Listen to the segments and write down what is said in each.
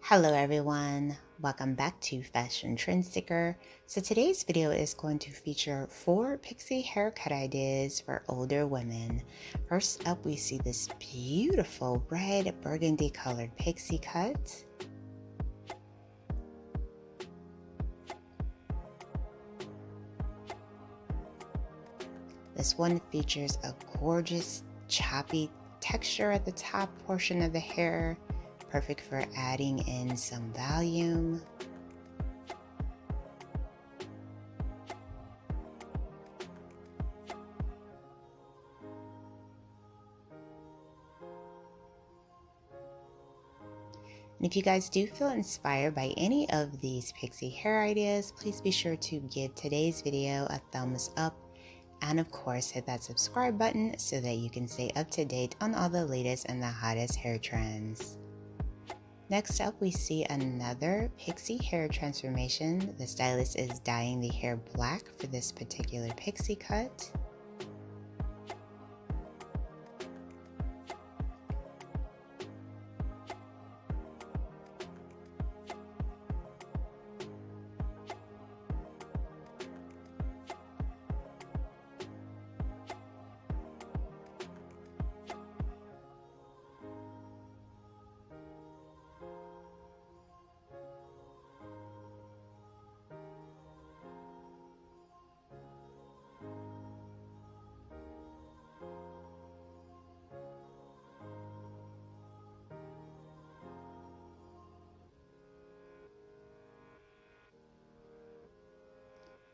Hello everyone, welcome back to Fashion Trend Sticker. So today's video is going to feature 4 pixie haircut ideas for older women. First up, we see this beautiful red burgundy colored pixie cut. This one features a gorgeous choppy texture at the top portion of the hair, perfect for adding in some volume. And if you guys do feel inspired by any of these pixie hair ideas, please be sure to give today's video a thumbs up. And of course, hit that subscribe button so that you can stay up to date on all the latest and the hottest hair trends. Next up, we see another pixie hair transformation. The stylist is dyeing the hair black for this particular pixie cut.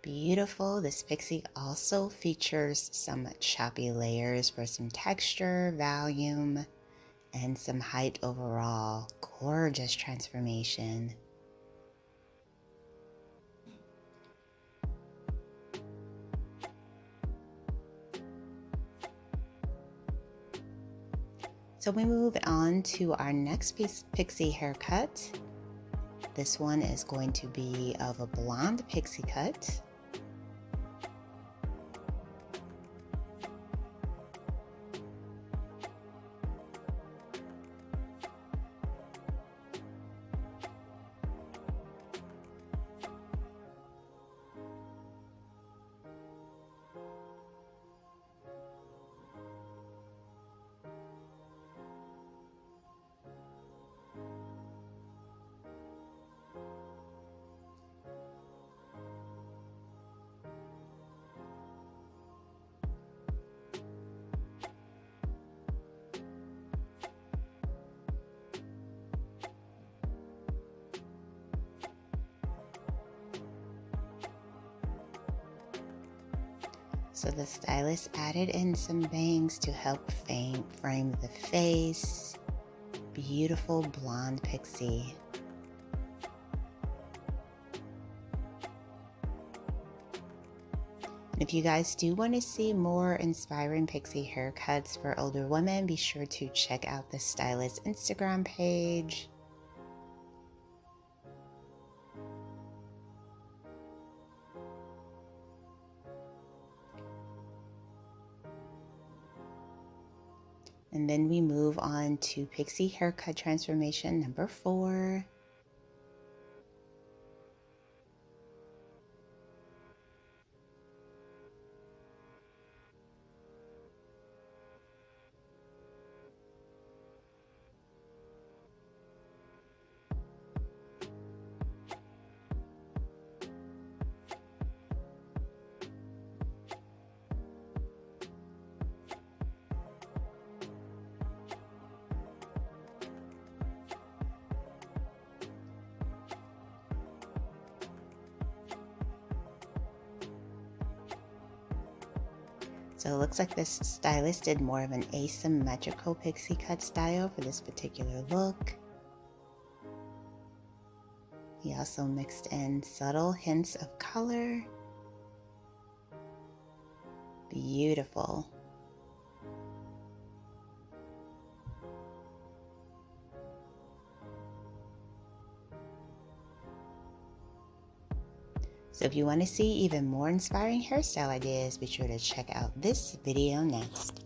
Beautiful. This pixie also features some choppy layers for some texture, volume, and some height overall. Gorgeous transformation. So we move on to our next pixie haircut. This one is going to be of a blonde pixie cut. So the stylist added in some bangs to help frame the face. Beautiful blonde pixie. And if you guys do want to see more inspiring pixie haircuts for older women, be sure to check out the stylist's Instagram page. And then we move on to pixie haircut transformation number 4. So it looks like this stylist did more of an asymmetrical pixie cut style for this particular look. He also mixed in subtle hints of color. Beautiful. So if you want to see even more inspiring hairstyle ideas, be sure to check out this video next.